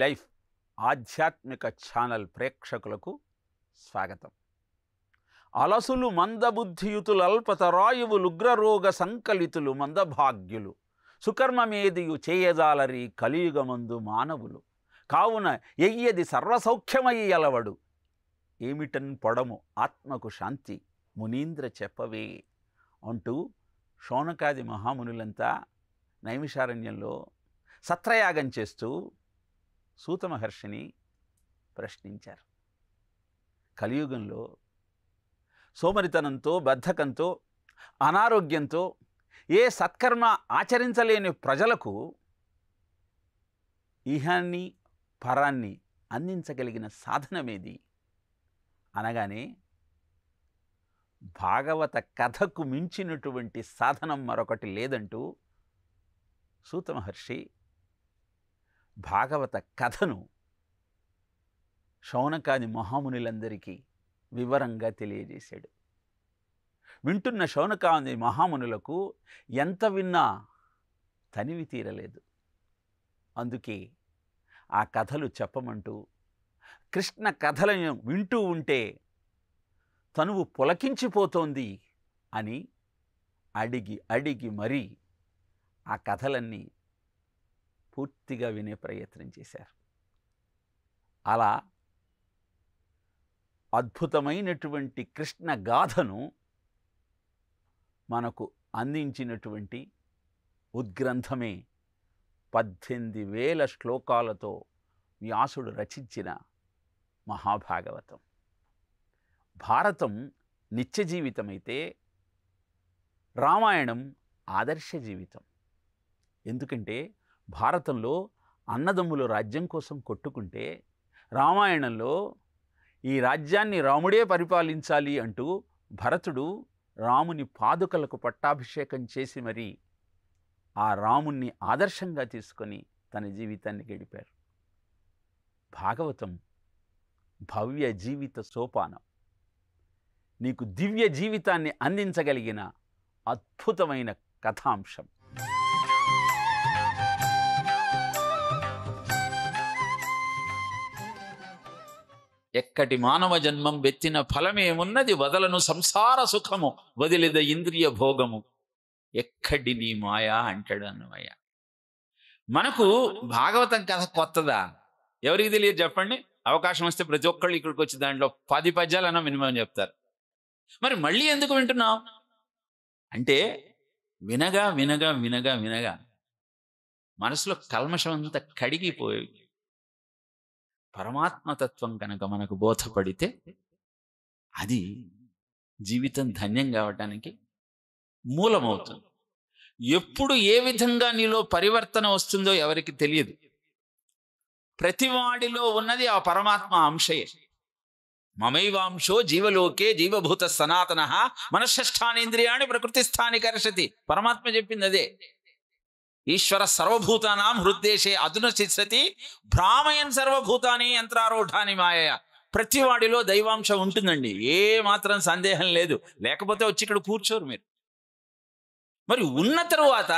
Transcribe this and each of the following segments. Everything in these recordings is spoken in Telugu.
లైఫ్ ఆధ్యాత్మిక ఛానల్ ప్రేక్షకులకు స్వాగతం. అలసులు మందబుద్ధియుతులు అల్పతరాయువులు ఉగ్రరోగ సంకలితులు మందభాగ్యులు సుకర్మమేదియు చేయజాలరి కలియుగమందు మానవులు కావున ఎయ్యది సర్వసౌఖ్యమయ్యి అలవడు ఏమిటన్ పొడము ఆత్మకు శాంతి మునీంద్ర చెప్పవే అంటూ శౌనకాది మహామునులంతా నైమిషారణ్యంలో సత్రయాగం చేస్తూ సూత మహర్షిని ప్రశ్నించారు. కలియుగంలో సోమరితనంతో బద్ధకంతో అనారోగ్యంతో ఏ సత్కర్మ ఆచరించలేని ప్రజలకు ఇహాన్ని పరాన్ని అందించగలిగిన సాధనమేది అనగానే భాగవత కథకు మించినటువంటి సాధనం మరొకటి లేదంటూ సూత మహర్షి భాగవత కథను శౌనకాది మహామునులందరికీ వివరంగా తెలియజేశాడు. వింటున్న శౌనకాది మహామునులకు ఎంత విన్నా తనివి తీరలేదు. అందుకే ఆ కథలు చెప్పమంటూ కృష్ణ కథలను వింటూ ఉంటే తనువు పులకించిపోతోంది అని అడిగి అడిగి మరీ ఆ కథలన్నీ పూర్తిగా వినే ప్రయత్నం చేశారు. అలా అద్భుతమైనటువంటి కృష్ణ గాథను మనకు అందించినటువంటి ఉద్గ్రంథమే 18,000 శ్లోకాలతో వ్యాసుడు రచించిన మహాభాగవతం. భారతం నిత్య జీవితమైతే రామాయణం ఆదర్శ జీవితం. ఎందుకంటే భారతంలో అన్నదమ్ములు రాజ్యం కోసం కొట్టుకుంటే రామాయణంలో ఈ రాజ్యాన్ని రాముడే పరిపాలించాలి అంటూ భరతుడు రాముని పాదుకలకు పట్టాభిషేకం చేసి మరీ ఆ రాముణ్ణి ఆదర్శంగా తీసుకొని తన జీవితాన్ని గడిపారు. భాగవతం భవ్య జీవిత సోపానం. నీకు దివ్య జీవితాన్ని అందించగలిగిన అద్భుతమైన కథాంశం. ఎక్కటి మానవ జన్మం వెత్తిన ఫలమేమున్నది వదలను సంసార సుఖము వదిలిద ఇంద్రియ భోగము ఎక్కడి నీ మాయా అంటాడు అన్నమయ్య. మనకు భాగవతం కథ కొత్తదా? ఎవరికి తెలియదు చెప్పండి. అవకాశం వస్తే ప్రతి ఒక్కళ్ళు ఇక్కడికి వచ్చి దాంట్లో 10 పద్యాలన్నా మినిమం చెప్తారు. మరి మళ్ళీ ఎందుకు వింటున్నాం అంటే వినగా వినగా వినగా వినగా మనసులో కల్మషం అంతా కడిగిపోయి పరమాత్మతత్వం కనుక మనకు బోధపడితే అది జీవితం ధన్యం కావటానికి మూలమవుతుంది. ఎప్పుడు ఏ విధంగా నీలో పరివర్తన వస్తుందో ఎవరికి తెలియదు. ప్రతివాడిలో ఉన్నది ఆ పరమాత్మ అంశయే. మమైవాంశో జీవలోకే జీవభూత సనాతన మనశ్ష్టానేంద్రియాణి ప్రకృతిస్థాని కర్షతి. పరమాత్మ చెప్పింది అదే. ఈశ్వర సర్వభూతానాం హృద్దేశే అధున చిత్సతి భ్రామయన్ సర్వభూతాని యంత్రారూఢాని మాయయ. ప్రతివాడిలో దైవాంశం ఉంటుందండి, ఏ మాత్రం సందేహం లేదు. లేకపోతే వచ్చి ఇక్కడ కూర్చోరు మీరు. మరి ఉన్న తరువాత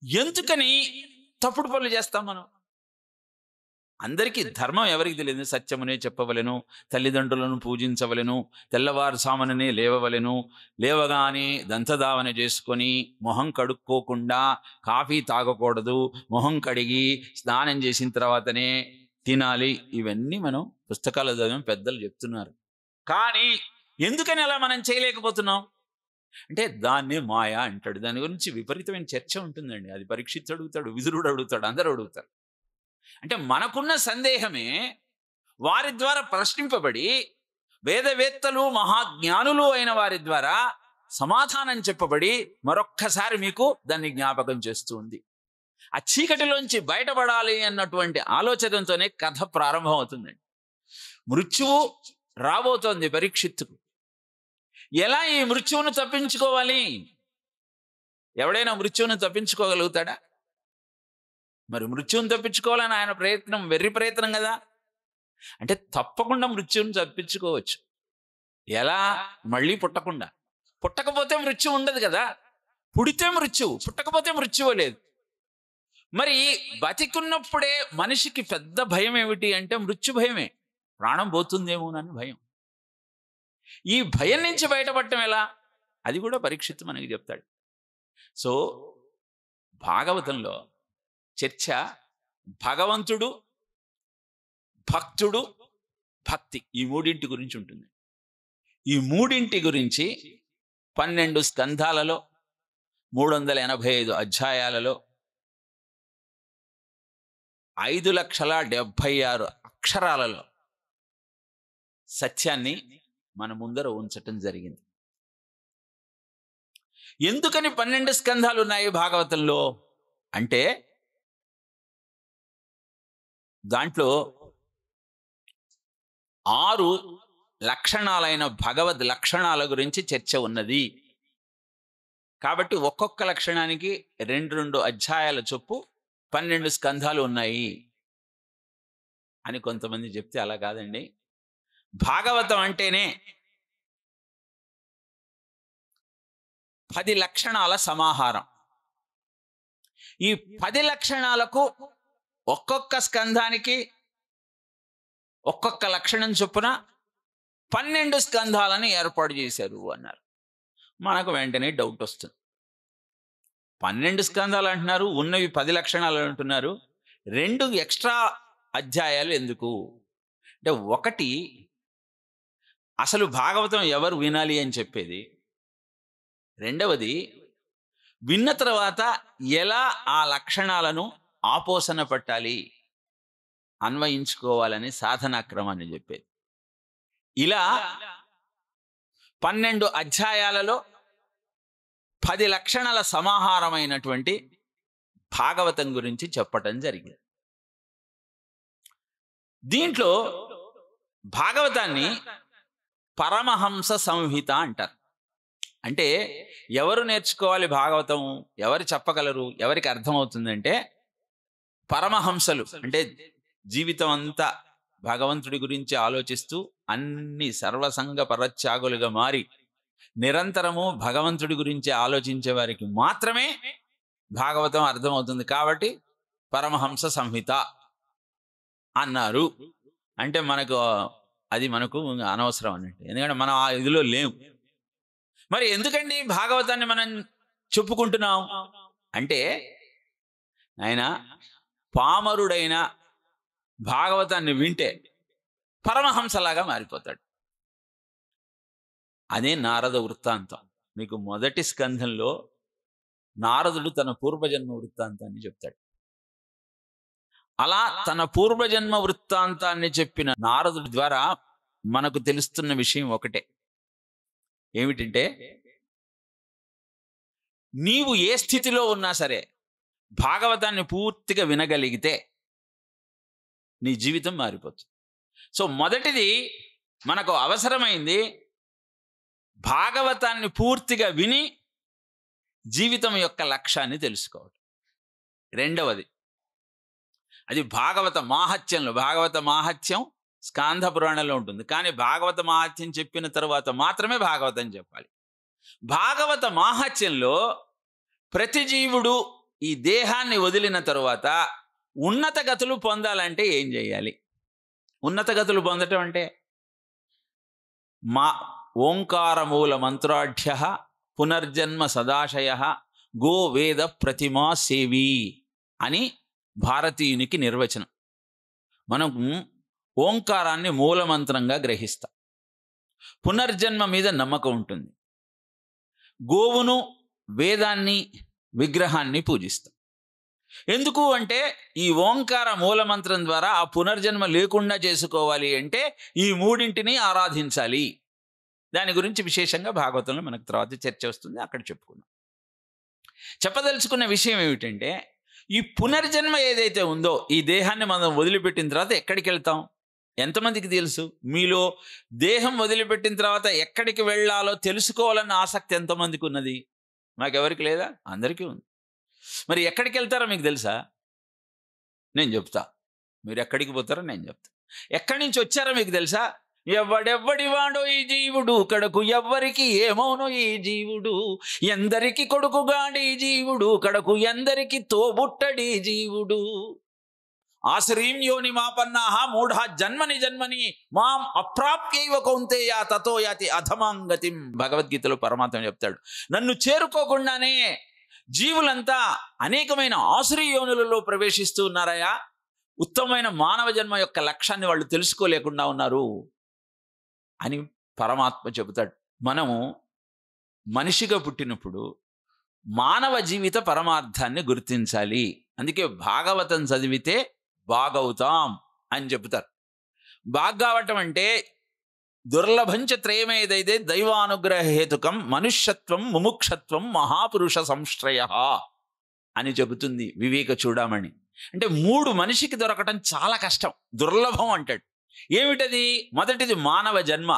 ఎందుకని తప్పుడు పనులు చేస్తాం మనం? అందరికీ ధర్మం ఎవరికి తెలియదు. సత్యమునే చెప్పవలెను, తల్లిదండ్రులను పూజించవలెను, తెల్లవారుసామననే లేవవలెను, లేవగానే దంతధావన చేసుకొని మొహం కడుక్కోకుండా కాఫీ తాగకూడదు, మొహం కడిగి స్నానం చేసిన తర్వాతనే తినాలి. ఇవన్నీ మనం పుస్తకాలు చదివాం, పెద్దలు చెప్తున్నారు. కానీ ఎందుకని అలా మనం చేయలేకపోతున్నాం అంటే దాన్నే మాయా అంటాడు. దాని గురించి విపరీతమైన చర్చ ఉంటుందండి. అది పరీక్షిత్ అడుగుతాడు, విదురుడు అడుగుతాడు, అందరూ అడుగుతారు. అంటే మనకున్న సందేహమే వారి ద్వారా ప్రశ్నింపబడి వేదవేత్తలు మహాజ్ఞానులు అయిన వారి ద్వారా సమాధానం చెప్పబడి మరొక్కసారి మీకు దాన్ని జ్ఞాపకం చేస్తూ ఉంది. ఆ చీకటిలోంచి బయటపడాలి అన్నటువంటి ఆలోచనతోనే కథ ప్రారంభం అవుతుందండి. మృత్యువు రాబోతోంది పరీక్షిత్తుకు. ఎలా ఈ మృత్యువును తప్పించుకోవాలి? ఎవడైనా మృత్యువును తప్పించుకోగలుగుతాడా? మరి మృత్యువును తప్పించుకోవాలని ఆయన ప్రయత్నం వెర్రి ప్రయత్నం కదా. అంటే తప్పకుండా మృత్యువును తప్పించుకోవచ్చు. ఎలా? మళ్ళీ పుట్టకుండా. పుట్టకపోతే మృత్యు ఉండదు కదా. పుడితే మృత్యువు, పుట్టకపోతే మృత్యువు లేదు. మరి బతికున్నప్పుడే మనిషికి పెద్ద భయం ఏమిటి అంటే మృత్యు భయమే. ప్రాణం పోతుందేమోనని భయం. ఈ భయం నుంచి బయటపడటం ఎలా? అది కూడా పరీక్షిత్తు మనకి చెప్తాడు. సో భాగవతంలో చర్చ భగవంతుడు, భక్తుడు, భక్తి ఈ మూడింటి గురించి ఉంటుంది. ఈ మూడింటి గురించి 12 స్కంధాలలో 385 అధ్యాయాలలో 5,76,000 అక్షరాలలో సత్యాన్ని మన ముందర ఉంచటం జరిగింది. ఎందుకని 12 స్కంధాలు ఉన్నాయి భాగవతంలో అంటే దాంట్లో 6 లక్షణాలైన భగవద్ లక్షణాల గురించి చర్చ ఉన్నది. కాబట్టి ఒక్కొక్క లక్షణానికి 2 అధ్యాయాల చొప్పు 12 స్కంధాలు ఉన్నాయి అని కొంతమంది చెప్తే అలా కాదండి. భాగవతం అంటేనే 10 లక్షణాల సమాహారం. ఈ 10 లక్షణాలకు ఒక్కొక్క స్కంధానికి ఒక్కొక్క లక్షణం చొప్పున 12 స్కంధాలను ఏర్పాటు చేశారు అన్నారు. మనకు వెంటనే డౌట్ వస్తుంది. 12 స్కంధాలు అంటున్నారు, ఉన్నవి 10 లక్షణాలు అంటున్నారు, 2 ఎక్స్ట్రా అధ్యాయాలు ఎందుకు అంటే, ఒకటి అసలు భాగవతం ఎవరు వినాలి అని చెప్పేది, రెండవది విన్న తర్వాత ఎలా ఆ లక్షణాలను ఆపోసన పట్టాలి, అన్వయించుకోవాలని సాధనా క్రమాన్ని చెప్పేది. ఇలా 12 అధ్యాయాలలో 10 లక్షణాల సమాహారమైనటువంటి భాగవతం గురించి చెప్పటం జరిగింది. దీంట్లో భాగవతాన్ని పరమహంస సంహిత అంటారు. అంటే ఎవరు నేర్చుకోవాలి భాగవతం, ఎవరు చెప్పగలరు, ఎవరికి అర్థమవుతుందంటే పరమహంసలు. అంటే జీవితం అంతా భగవంతుడి గురించి ఆలోచిస్తూ అన్ని సర్వసంగ పరత్యాగులుగా మారి నిరంతరము భగవంతుడి గురించి ఆలోచించే వారికి మాత్రమే భాగవతం అర్థమవుతుంది. కాబట్టి పరమహంస సంహిత అన్నారు. అంటే మనకు అనవసరం అన్నట్టు, ఎందుకంటే మనం ఆ ఇదిలో లేము. మరి ఎందుకండి భాగవతాన్ని మనం చెప్పుకుంటున్నాం అంటే, ఆయన పామరుడైన భాగవతాన్ని వింటే పరమహంసలాగా మారిపోతాడు. అదే నారద వృత్తాంతం. మీకు మొదటి స్కంధంలో నారదుడు తన పూర్వజన్మ వృత్తాంతాన్ని చెప్తాడు. అలా తన పూర్వజన్మ వృత్తాంతాన్ని చెప్పిన నారదుడి ద్వారా మనకు తెలుస్తున్న విషయం ఒకటే. ఏమిటంటే, నీవు ఏ స్థితిలో ఉన్నా సరే భాగవతాన్ని పూర్తిగా వినగలిగితే నీ జీవితం మారిపోతుంది. సో మొదటిది మనకు అవసరమైంది భాగవతాన్ని పూర్తిగా విని జీవితం యొక్క లక్ష్యాన్ని తెలుసుకోవడం. రెండవది అది భాగవత మాహాత్యంలో. భాగవత మాహాత్యం స్కాంధ పురాణంలో ఉంటుంది, కానీ భాగవత మాహాత్యం చెప్పిన తర్వాత మాత్రమే భాగవతం చెప్పాలి. భాగవత మాహాత్యంలో ప్రతి జీవుడు ఈ దేహాన్ని వదిలిన తరువాత ఉన్నత గతులు పొందాలంటే ఏం చేయాలి? ఉన్నత గతులు పొందటం అంటే ఓంకార మూల మంత్రాఢ్య పునర్జన్మ సదాశయ గో వేద ప్రతిమా సేవి అని భారతీయునికి నిర్వచనం. మనం ఓంకారాన్ని మూలమంత్రంగా గ్రహిస్తాం. పునర్జన్మ మీద నమ్మకం ఉంటుంది. గోవును, వేదాన్ని, విగ్రహాన్ని పూజిస్తాం. ఎందుకు అంటే ఈ ఓంకార మూలమంత్రం ద్వారా ఆ పునర్జన్మ లేకుండా చేసుకోవాలి అంటే ఈ మూడింటిని ఆరాధించాలి. దాని గురించి విశేషంగా భాగవతంలో మనకు తర్వాత చర్చ వస్తుంది, అక్కడ చెప్పుకుందాం. చెప్పదలుచుకున్న విషయం ఏమిటంటే, ఈ పునర్జన్మ ఏదైతే ఉందో, ఈ దేహాన్ని మనం వదిలిపెట్టిన తర్వాత ఎక్కడికి వెళ్తాం ఎంతమందికి తెలుసు? మీలో దేహం వదిలిపెట్టిన తర్వాత ఎక్కడికి వెళ్ళాలో తెలుసుకోవాలన్న ఆసక్తి ఎంతమందికి ఉన్నది? మాకెవరికి లేదా? అందరికీ ఉంది. మరి ఎక్కడికి వెళ్తారో మీకు తెలుసా? నేను చెప్తా. మీరు ఎక్కడికి పోతారో నేను చెప్తా. ఎక్కడి నుంచి వచ్చారో మీకు తెలుసా? ఎవడెవ్వడి వాడో ఈ జీవుడు, కడకు ఎవ్వరికి ఏమౌనో ఈ జీవుడు, ఎందరికి కొడుకుగాడి జీవుడు, కడకు ఎందరికి తోబుట్టడి జీవుడు. ఆశ్రీం యోని మాపన్నాహ మూఢ జన్మని జన్మని మాం అప్రాప్యైవ కౌంతేయ తతో యాతి అధమాంగతిం. భగవద్గీతలో పరమాత్మ చెప్తాడు, నన్ను చేరుకోకుండానే జీవులంతా అనేకమైన ఆశ్రీ యోనులలో ప్రవేశిస్తూ ఉన్నారయా. ఉత్తమమైన మానవ జన్మ యొక్క లక్ష్యాన్ని వాళ్ళు తెలుసుకోలేకుండా ఉన్నారు అని పరమాత్మ చెబుతాడు. మనము మనిషిగా పుట్టినప్పుడు మానవ జీవిత పరమార్థాన్ని గుర్తించాలి. అందుకే భాగవతం చదివితే బాగవుతాం అని చెబుతారు. బాగ్గావటం అంటే దుర్లభంచ త్రయమేదైతే దైవానుగ్రహ హేతుకం మనుష్యత్వం ముముక్షత్వం మహాపురుష సంశ్రయ అని చెబుతుంది వివేక చూడమణి. అంటే 3 మనిషికి దొరకటం చాలా కష్టం, దుర్లభం అంటాడు. ఏమిటది? మొదటిది మానవ జన్మ.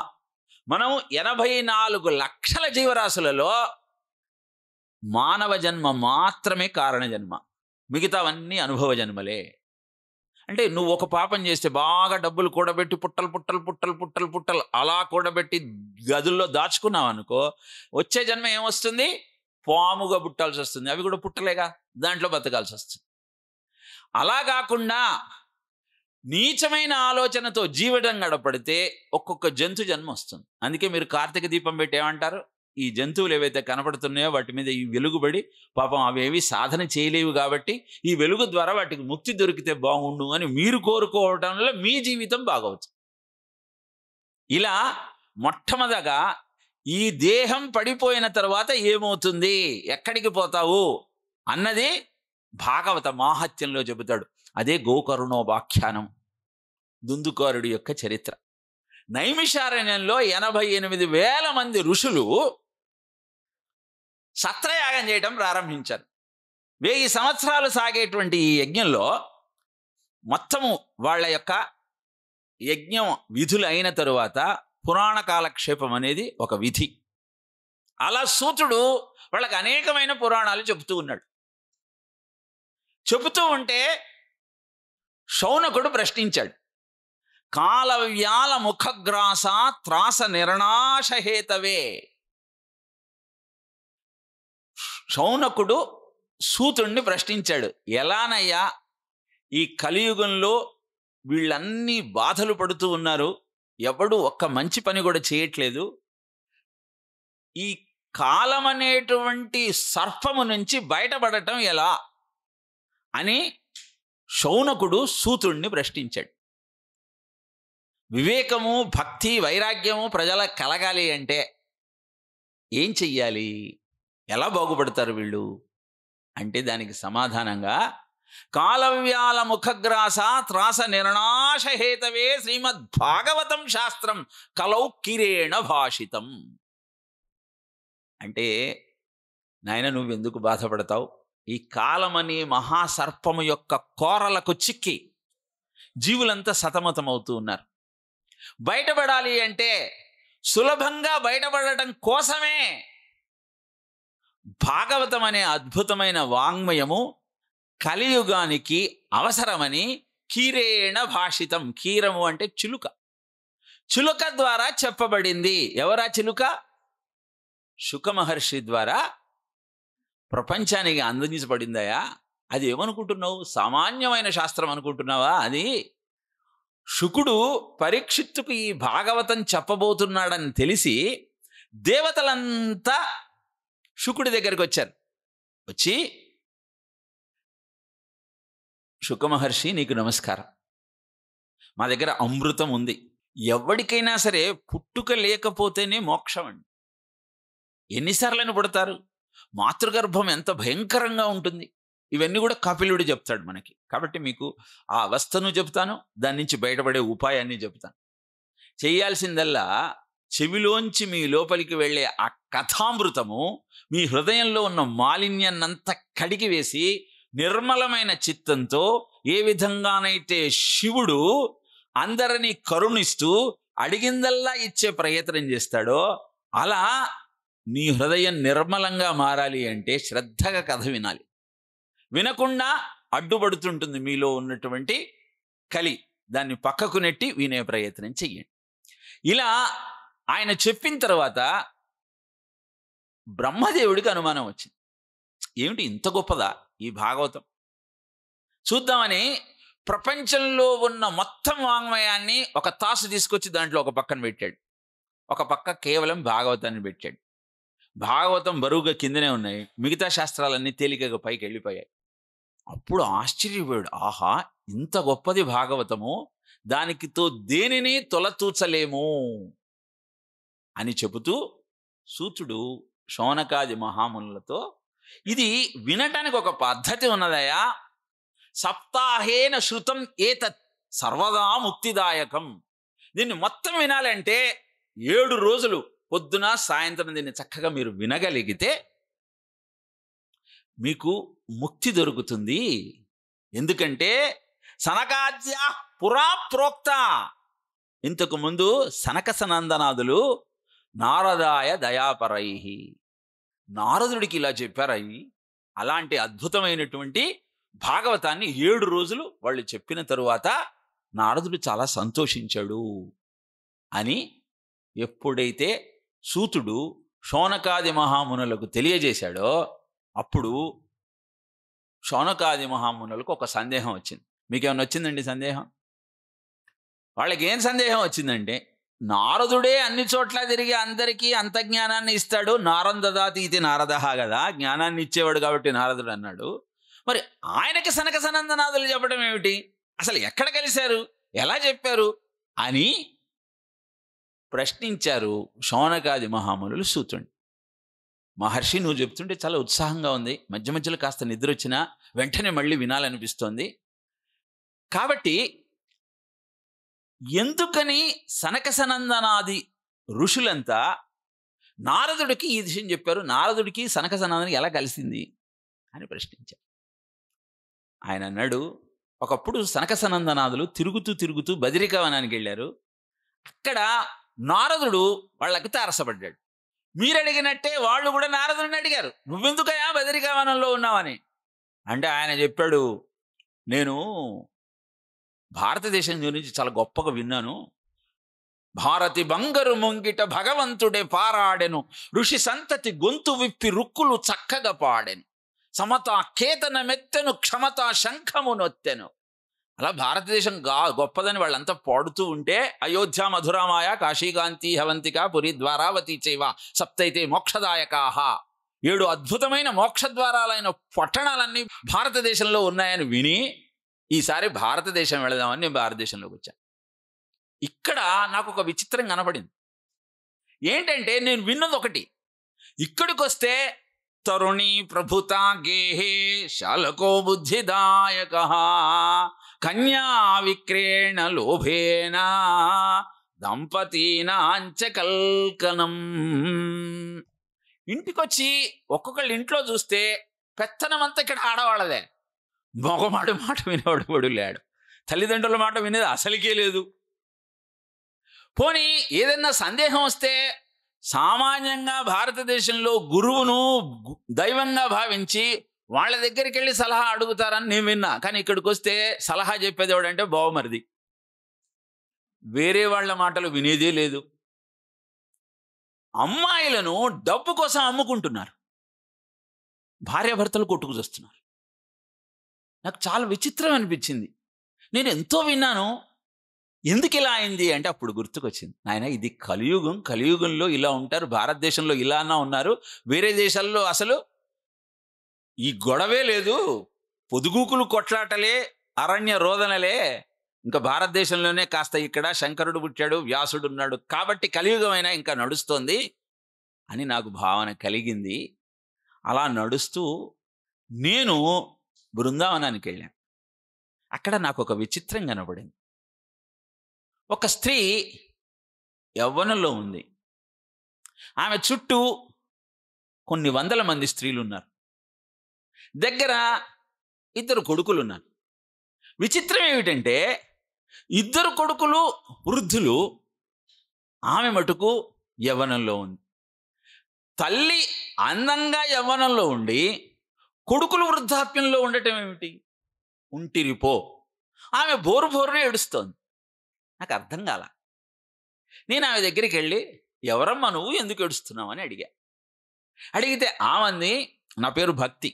మనం 84 లక్షల జీవరాశులలో మానవ జన్మ మాత్రమే కారణ జన్మ, మిగతావన్నీ అనుభవ జన్మలే. అంటే నువ్వు ఒక పాపం చేస్తే బాగా డబ్బులు కూడబెట్టి పుట్టలు పుట్టలు పుట్టలు పుట్టలు పుట్టలు అలా కూడబెట్టి గదుల్లో దాచుకున్నావు అనుకో, వచ్చే జన్మ ఏమొస్తుంది? పాముగా పుట్టాల్సి వస్తుంది. అవి కూడా పుట్టలేగా, దాంట్లో బతకాల్సి వస్తుంది. అలా కాకుండా నీచమైన ఆలోచనతో జీవితం గడపడితే ఒక్కొక్క జంతు జన్మ వస్తుంది. అందుకే మీరు కార్తీక దీపం పెట్టి ఏమంటారు? ఈ జంతువులు ఏవైతే కనపడుతున్నాయో వాటి మీద ఈ వెలుగుబడి, పాపం అవేవి సాధన చేయలేవు కాబట్టి ఈ వెలుగు ద్వారా వాటికి ముక్తి దొరికితే బాగుండు అని మీరు కోరుకోవడంలో మీ జీవితం బాగవచ్చు. ఇలా మొట్టమొదగా ఈ దేహం పడిపోయిన తర్వాత ఏమవుతుంది, ఎక్కడికి పోతావు అన్నది భాగవత మాహాత్యంలో చెబుతాడు. అదే గోకర్ణోపాఖ్యానం, దుందుకారుడి యొక్క చరిత్ర. నైమిషారణ్యంలో 88,000 మంది ఋషులు సత్రయాగం చేయటం ప్రారంభించారు. 1000 సంవత్సరాలు సాగేటువంటి ఈ యజ్ఞంలో మొత్తము వాళ్ళ యొక్క యజ్ఞం విధులు అయిన తరువాత పురాణ కాలక్షేపం అనేది ఒక విధి. అలా సూతుడు వాళ్ళకి అనేకమైన పురాణాలు చెబుతూ ఉన్నాడు. చెబుతూ ఉంటే శౌనకుడు ప్రశ్నించాడు, కాలవ్యాల ముఖగ్రాస త్రాస నిర్ణాశహేతవే. శౌనకుడు సూతుణ్ణి ప్రశ్నించాడు, ఎలానయ్యా ఈ కలియుగంలో వీళ్ళన్నీ బాధలు పడుతూ ఉన్నారు, ఎవడు ఒక్క మంచి పని కూడా చేయట్లేదు, ఈ కాలం అనేటువంటి సర్పము నుంచి బయటపడటం ఎలా అని శౌనకుడు సూతుణ్ణి ప్రశ్నించాడు. వివేకము, భక్తి, వైరాగ్యము ప్రజలకు కలగాలి అంటే ఏం చెయ్యాలి, ఎలా బాగుపడతారు వీళ్ళు అంటే దానికి సమాధానంగా కాలవ్యాల ముఖగ్రాస త్రాస నిర్ణాశహేతవే శ్రీమద్ భాగవతం శాస్త్రం కలౌ కిరేణ భాషితం. అంటే నాయన నువ్వెందుకు బాధపడతావు, ఈ కాలమని మహాసర్పము యొక్క కోరలకు చిక్కి జీవులంతా సతమతమవుతూ ఉన్నారు. బయటపడాలి అంటే సులభంగా బయటపడటం కోసమే భాగవతం అనే అద్భుతమైన వాంగ్మయము కలియుగానికి అవసరమని కీరేణ భాషితం. కీరము అంటే చిలుక, చిలుక ద్వారా చెప్పబడింది. ఎవరా చిలుక? శుక మహర్షి ద్వారా ప్రపంచానికి అందించబడిందయా. అది ఏమనుకుంటున్నావు, సామాన్యమైన శాస్త్రం అనుకుంటున్నావా? అది శుకుడు పరీక్షిత్తుకు ఈ భాగవతం చెప్పబోతున్నాడని తెలిసి దేవతలంతా శుకుడి దగ్గరికి వచ్చారు. వచ్చి, శుక మహర్షి నీకు నమస్కారం, మా దగ్గర అమృతం ఉంది, ఎవరికైనా సరే పుట్టుక లేకపోతేనే మోక్షం అండి. ఎన్నిసార్లని పుడతారు, మాతృగర్భం ఎంత భయంకరంగా ఉంటుంది, ఇవన్నీ కూడా కపిలుడు చెప్తాడు మనకి. కాబట్టి మీకు ఆ అవస్థను చెప్తాను, దాని నుంచి బయటపడే ఉపాయాన్ని చెప్తాను. చేయాల్సిందల్లా చెవిలోంచి మీ లోపలికి వెళ్ళే ఆ కథామృతము మీ హృదయంలో ఉన్న మాలిన్యాన్నంతా కడిగి వేసి నిర్మలమైన చిత్తంతో ఏ విధంగానైతే శివుడు అందరినీ కరుణిస్తూ అడిగిందల్లా ఇచ్చే ప్రయత్నం చేస్తాడో అలా నీ హృదయం నిర్మలంగా మారాలి అంటే శ్రద్ధగా కథ వినాలి. వినకుండా అడ్డుపడుతుంటుంది మీలో ఉన్నటువంటి కలి, దాన్ని పక్కకు నెట్టి వినే ప్రయత్నం చెయ్యండి. ఇలా ఆయన చెప్పిన తర్వాత బ్రహ్మదేవుడికి అనుమానం వచ్చింది. ఏమిటి ఇంత గొప్పదా ఈ భాగవతం? చూద్దామని ప్రపంచంలో ఉన్న మొత్తం వాంగ్మయాన్ని ఒక తాసు తీసుకొచ్చి దాంట్లో ఒక పక్కన పెట్టాడు. ఒక పక్క కేవలం భాగవతాన్ని పెట్టాడు. భాగవతం బరువుగా కిందనే ఉన్నాయి, మిగతా శాస్త్రాలన్నీ తేలికగా పైకి వెళ్ళిపోయాయి. అప్పుడు ఆశ్చర్యపోయాడు. ఆహా, ఇంత గొప్పది భాగవతము, దానికితో దేనిని తొలతూచలేము అని చెబుతూ సూతుడు శౌనకాది మహామునులతో, ఇది వినటానికి ఒక పద్ధతి ఉన్నదయా. సప్తాహేన శృతం ఏతత్ సర్వదా ముక్తిదాయకం. దీన్ని మొత్తం వినాలంటే 7 రోజులు పొద్దున సాయంత్రం దీన్ని చక్కగా మీరు వినగలిగితే మీకు ముక్తి దొరుకుతుంది. ఎందుకంటే సనకాద్య పురా ప్రోక్త, ఇంతకు ముందు సనక సనందనాదులు నారదాయ దయాపరై, నారదుడికి ఇలా చెప్పారయి. అలాంటి అద్భుతమైనటువంటి భాగవతాన్ని 7 రోజులు వాళ్ళు చెప్పిన తరువాత నారదుడు చాలా సంతోషించాడు అని ఎప్పుడైతే సూతుడు శౌనకాది మహామునులకు తెలియజేశాడో అప్పుడు శౌనకాది మహామునులకు ఒక సందేహం వచ్చింది. మీకేమన్నా వచ్చిందండి సందేహం? వాళ్ళకి ఏం సందేహం వచ్చిందంటే, నారదుడే అన్ని చోట్ల తిరిగి అందరికీ అంతజ్ఞానాన్ని ఇస్తాడు, నారం దదాతి ఇది నారదహ కదా, జ్ఞానాన్ని ఇచ్చేవాడు కాబట్టి నారదుడు అన్నాడు. మరి ఆయనకి సనక సనందనాదులు చెప్పడం ఏమిటి? అసలు ఎక్కడ కలిశారు, ఎలా చెప్పారు అని ప్రశ్నించారు శౌనకాది మహామునులు సూతుడిని. మహర్షి, నువ్వు చెప్తుంటే చాలా ఉత్సాహంగా ఉంది, మధ్య మధ్యలో కాస్త నిద్ర వచ్చినా వెంటనే మళ్ళీ వినాలనిపిస్తోంది. కాబట్టి ఎందుకని సనక సనందనాది ఋషులంతా నారదుడికి ఈ విషయం చెప్పారు, నారదుడికి సనక సనందనికి ఎలా కలిసింది అని ప్రశ్నించారు. ఆయన అన్నాడు, ఒకప్పుడు సనక సనందనాదులు తిరుగుతూ తిరుగుతూ బదరికావనానికి వెళ్ళారు. అక్కడ నారదుడు వాళ్ళకి తారసపడ్డాడు. మీరు అడిగినట్టే వాళ్ళు కూడా నారదుడిని అడిగారు, నువ్వెందుకయా బదరికావనంలో ఉన్నావని. అంటే ఆయన చెప్పాడు, నేను భారతదేశం గురించి చాలా గొప్పగా విన్నాను. భారతి బంగారు ముంగిట భగవంతుడే పారాడెను, ఋషి సంతతి గొంతు విప్పి రుక్కులు చక్కగా పాడెను, సమతా కేతన మెత్తెను, క్షమతా శంఖము నొత్తెను. అలా భారతదేశం గొప్పదని వాళ్ళంతా పాడుతూ ఉంటే, అయోధ్య మధురామాయ కాశీకాంతి హవంతిక పురి ద్వారావతి చైవ సప్తైతే మోక్షదాయకాహ, 7 అద్భుతమైన మోక్షద్వారాలైన పట్టణాలన్నీ భారతదేశంలో ఉన్నాయని విని ఈసారి భారతదేశం వెళదామని నేను భారతదేశంలోకి వచ్చాను. ఇక్కడ నాకు ఒక విచిత్రం కనపడింది. ఏంటంటే నేను విన్నది ఒకటి, ఇక్కడికి వస్తే తరుణీ ప్రభుత గేహే శాలకో బుద్ధిదాయక కన్యా విక్రేణ లోభేన దంపతీనాంచ కల్కనం. ఇంటికొచ్చి ఒక్కొక్కళ్ళు ఇంట్లో చూస్తే పెత్తనమంతా ఇక్కడ ఆడవాళ్ళదే. మగవాడు మాట వినేవాడు కూడా లేడు, తల్లిదండ్రుల మాట వినేది అసలుకే లేదు. పోనీ ఏదన్నా సందేహం వస్తే సామాన్యంగా భారతదేశంలో గురువును దైవంగా భావించి వాళ్ళ దగ్గరికి వెళ్ళి సలహా అడుగుతారని నేను విన్నా. కానీ ఇక్కడికి వస్తే సలహా చెప్పేది ఎవడంటే బావమరిది, వేరే వాళ్ళ మాటలు వినేదే లేదు. అమ్మాయిలను డబ్బు కోసం అమ్ముకుంటున్నారు, భార్యాభర్తలు కొట్టుకు చేస్తున్నారు. నాకు చాలా విచిత్రం అనిపించింది. నేను ఎంతో విన్నాను, ఎందుకు ఇలా అయింది అంటే అప్పుడు గుర్తుకొచ్చింది, నాయన ఇది కలియుగం, కలియుగంలో ఇలా ఉంటారు, భారతదేశంలో ఇలా అన్నా ఉన్నారు, వేరే దేశాల్లో అసలు ఈ గొడవే లేదు, పొదుగుకులు కొట్లాటలే, అరణ్య రోదనలే. ఇంకా భారతదేశంలోనే కాస్త ఇక్కడ శంకరుడు పుట్టాడు, వ్యాసుడు ఉన్నాడు, కాబట్టి కలియుగమైనా ఇంకా నడుస్తోంది అని నాకు భావన కలిగింది. అలా నడుస్తూ నేను బృందావనానికి వెళ్ళాను. అక్కడ నాకు ఒక విచిత్రం కనబడింది. ఒక స్త్రీ యవ్వనంలో ఉంది, ఆమె చుట్టూ కొన్ని వందల మంది స్త్రీలు ఉన్నారు, దగ్గర 2 కొడుకులు ఉన్నారు. విచిత్రం ఏమిటంటే 2 కొడుకులు వృద్ధులు, ఆమె మటుకు యవ్వనంలో ఉంది. తల్లి అందంగా యవ్వనంలో ఉండి కొడుకులు వృద్ధాప్యంలో ఉండటం ఏమిటి? ఉంటిరిపో. ఆమె బోరు బోరునే ఏడుస్తోంది. నాకు అర్థం కాల. నేను ఆమె దగ్గరికి వెళ్ళి, ఎవరమ్మా నువ్వు, ఎందుకు ఏడుస్తున్నావు అని అడిగితే ఆమంది, నా పేరు భక్తి,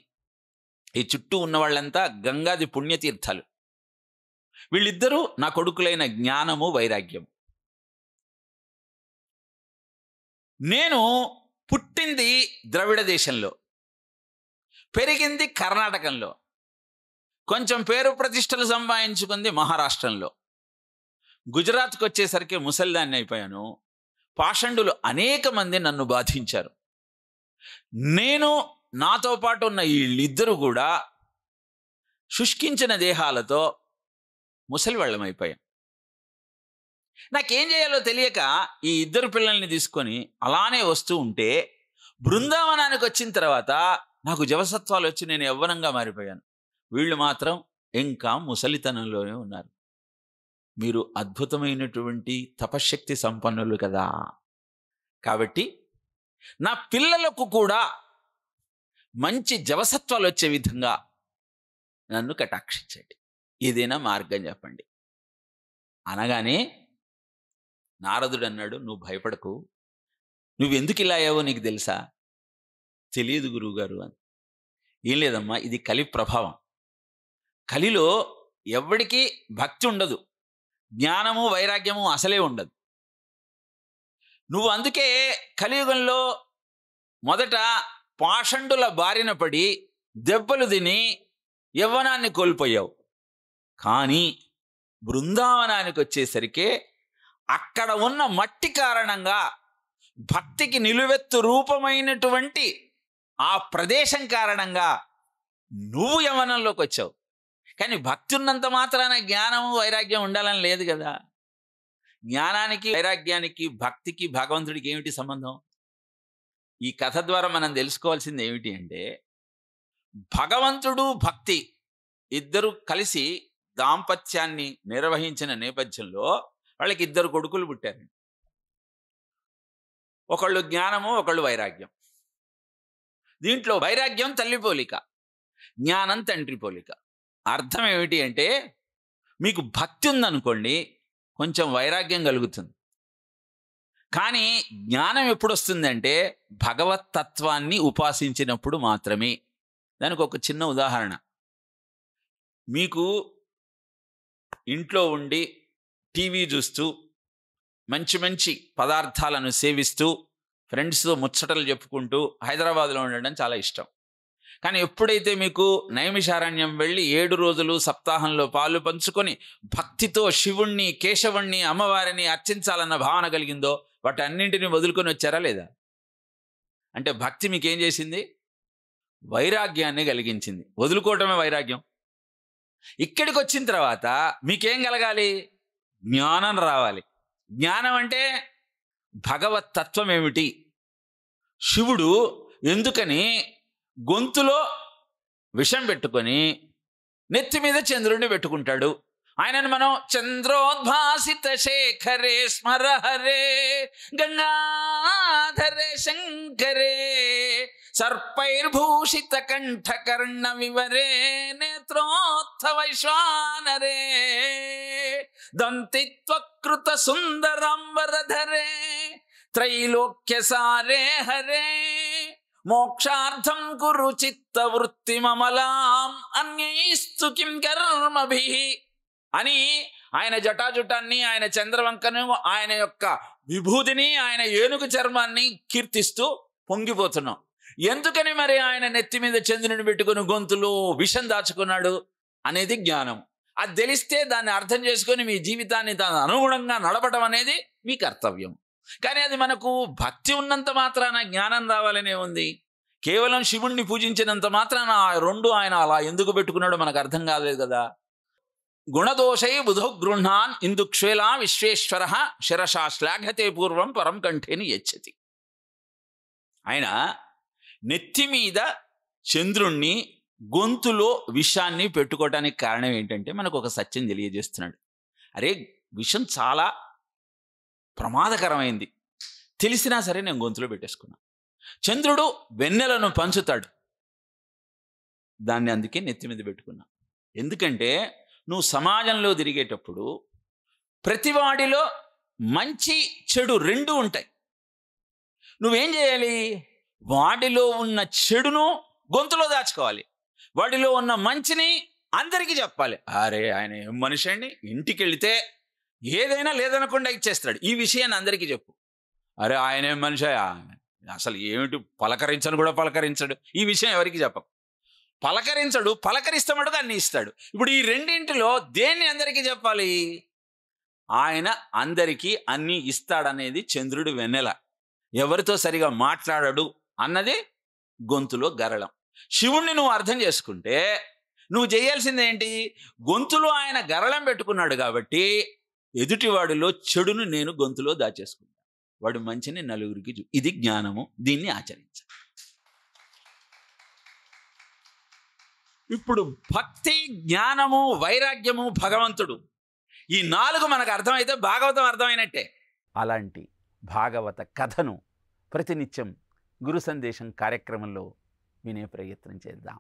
ఈ చుట్టూ ఉన్న వాళ్ళంతా గంగాది పుణ్యతీర్థాలు, వీళ్ళిద్దరూ నా కొడుకులైన జ్ఞానము వైరాగ్యము. నేను పుట్టింది ద్రవిడ దేశంలో, పెరిగింది కర్ణాటకంలో, కొంచెం పేరు ప్రతిష్టలు సంపాదించుకుంది మహారాష్ట్రంలో. గుజరాత్కి వచ్చేసరికి ముసల్దాన్ని అయిపోయాను. పాషండులు అనేక మంది నన్ను బాధించారు. నేను, నాతో పాటు ఉన్న వీళ్ళిద్దరూ కూడా శుష్కించిన దేహాలతో ముసలి వాళ్ళమైపోయాం. నాకేం చేయాలో తెలియక ఈ ఇద్దరు పిల్లల్ని తీసుకొని అలానే వస్తూ ఉంటే, బృందావనానికి వచ్చిన తర్వాత నాకు జవసత్వాలు వచ్చి నేను యవ్వనంగా మారిపోయాను. వీళ్ళు మాత్రం ఇంకా ముసలితనంలోనే ఉన్నారు. మీరు అద్భుతమైనటువంటి తపశ్శక్తి సంపన్నులు కదా, కాబట్టి నా పిల్లలకు కూడా మంచి జవసత్వాలు వచ్చే విధంగా నన్ను కటాక్షించండి, ఏదైనా మార్గం చెప్పండి అనగానే నారదుడు అన్నాడు, నువ్వు భయపడకు, నువ్వెందుకు ఇలా అయ్యావో నీకు తెలుసా? తెలియదు గురువుగారు అని. ఏం లేదమ్మా, ఇది కలి ప్రభావం. కలిలో ఎవడికి భక్తి ఉండదు, జ్ఞానము వైరాగ్యము అసలే ఉండదు. నువ్వు అందుకే కలియుగంలో మొదట పాషండుల బారిన పడి దెబ్బలు తిని యవ్వనాన్ని కోల్పోయావు. కానీ బృందావనానికి వచ్చేసరికి అక్కడ ఉన్న మట్టి కారణంగా భక్తికి నిలువెత్తు రూపమైనటువంటి ఆ ప్రదేశం కారణంగా నువ్వు యవ్వనంలోకి వచ్చావు. కానీ భక్తి ఉన్నంత మాత్రాన జ్ఞానము వైరాగ్యం ఉండాలని లేదు కదా. జ్ఞానానికి వైరాగ్యానికి భక్తికి భగవంతుడికి ఏమిటి సంబంధం? ఈ కథ ద్వారా మనం తెలుసుకోవాల్సింది ఏమిటి అంటే, భగవంతుడు భక్తి ఇద్దరు కలిసి దాంపత్యాన్ని నిర్వహించిన నేపథ్యంలో వాళ్ళకి ఇద్దరు కొడుకులు పుట్టారు. ఒకళ్ళు జ్ఞానము, ఒకళ్ళు వైరాగ్యం. దీంట్లో వైరాగ్యం తల్లి పోలిక, జ్ఞానం తండ్రి పోలిక. అర్థం ఏమిటి అంటే, మీకు భక్తి ఉందనుకోండి, కొంచెం వైరాగ్యం కలుగుతుంది. కానీ జ్ఞానం ఎప్పుడు వస్తుందంటే భగవతత్వాన్ని ఉపాసించినప్పుడు మాత్రమే. దానికి ఒక చిన్న ఉదాహరణ. మీకు ఇంట్లో ఉండి టీవీ చూస్తూ మంచి మంచి పదార్థాలను సేవిస్తూ ఫ్రెండ్స్తో ముచ్చటలు చెప్పుకుంటూ హైదరాబాద్లో ఉండడం చాలా ఇష్టం. కానీ ఎప్పుడైతే మీకు నైమిషారణ్యం వెళ్ళి 7 రోజులు సప్తాహంలో పాలు పంచుకొని భక్తితో శివుణ్ణి, కేశవుణ్ణి, అమ్మవారిని అర్చించాలన్న భావన కలిగిందో వాటన్నింటినీ వదులుకొని వచ్చారా లేదా? అంటే భక్తి మీకేం చేసింది? వైరాగ్యాన్ని కలిగించింది. వదులుకోవటమే వైరాగ్యం. ఇక్కడికి వచ్చిన తర్వాత మీకేం కలగాలి? జ్ఞానం రావాలి. జ్ఞానం అంటే భగవతత్వం ఏమిటి, శివుడు ఎందుకని గొంతులో విషం పెట్టుకొని నెత్తి మీద చంద్రుడిని పెట్టుకుంటాడు? ఆయనను మనం చంద్రోద్భాసిత శేఖరే స్మరహరే గంగాధరే శంకరే సర్పైర్భూషిత కంఠకర్ణ వివరే నేత్రోత్థ వైశ్వానరే దంతిత్వకృత సుందరాంబరధరే త్రైలోక్య సారే హరే మోక్షార్థం కురు చిత్త వృత్తి మమలాం అన్యైస్తు కిం కర్మభిః అని ఆయన జటాజుటాన్ని, ఆయన చంద్రవంకను, ఆయన యొక్క విభూతిని, ఆయన ఏనుగు చర్మాన్ని కీర్తిస్తూ పొంగిపోతున్నాం. ఎందుకని మరి ఆయన నెత్తి మీద చంద్రుని పెట్టుకుని గొంతులో విషం దాచుకున్నాడు అనేది జ్ఞానం. అది తెలిస్తే దాన్ని అర్థం చేసుకొని మీ జీవితాన్ని దాని అనుగుణంగా నడపడం అనేది మీ కర్తవ్యం. కానీ అది మనకు భక్తి ఉన్నంత మాత్రాన జ్ఞానం రావాలనే ఉంది. కేవలం శివుణ్ణి పూజించినంత మాత్రాన ఆ రెండు ఆయన అలా ఎందుకు పెట్టుకున్నాడో మనకు అర్థం కాలేదు కదా. గుణదోషై బుధో గృహ్ణాన్ ఇందుక్షేలా విశ్వేశ్వర శిరషా శ్లాఘతే పూర్వం పరం కంఠేని యచ్చతి. ఆయన నెత్తి మీద చంద్రుణ్ణి, గొంతులో విషాన్ని పెట్టుకోవడానికి కారణం ఏంటంటే మనకు ఒక సత్యం తెలియజేస్తున్నాడు. అరే, విషం చాలా ప్రమాదకరమైంది, తెలిసినా సరే నేను గొంతులో పెట్టేసుకున్నా. చంద్రుడు వెన్నెలను పంచుతాడు, దాన్ని అందుకే నెత్తి మీద పెట్టుకున్నా. ఎందుకంటే నువ్వు సమాజంలో తిరిగేటప్పుడు ప్రతివాడిలో మంచి చెడు రెండు ఉంటాయి. నువ్వేం చేయాలి? వాడిలో ఉన్న చెడును గొంతులో దాచుకోవాలి, వాడిలో ఉన్న మంచిని అందరికీ చెప్పాలి. అరే ఆయన ఏం మనిషి అండి, ఇంటికి వెళితే ఏదైనా లేదనకుండా ఇచ్చేస్తాడు, ఈ విషయాన్ని అందరికీ చెప్పు. అరే ఆయన ఏం మనిషి, అసలు ఏమిటి, పలకరించను కూడా పలకరించడు, ఈ విషయం ఎవరికి చెప్పకు. పలకరించడు, పలకరిస్తే మటుకు అన్ని ఇస్తాడు. ఇప్పుడు ఈ రెండింటిలో దేన్ని అందరికీ చెప్పాలి? ఆయన అందరికీ అన్ని ఇస్తాడనేది చంద్రుడి వెన్నెల, ఎవరితో సరిగా మాట్లాడడు అన్నది గొంతులో గరళం. శివుణ్ణి నువ్వు అర్థం చేసుకుంటే నువ్వు చేయాల్సింది ఏంటి? గొంతులో ఆయన గరళం పెట్టుకున్నాడు కాబట్టి ఎదుటివాడిలో చెడును నేను గొంతులో దాచేసుకుంటాను, వాడు మంచిని నలుగురికి ఇది జ్ఞానము, దీన్ని ఆచరించాలి. ఇప్పుడు భక్తి, జ్ఞానము, వైరాగ్యము, భగవంతుడు, ఈ 4 మనకు అర్థమైతే భాగవతం అర్థమైనట్టే. అలాంటి భాగవత కథను ప్రతినిత్యం గురు సందేశం కార్యక్రమంలో వినే ప్రయత్నం చేద్దాం.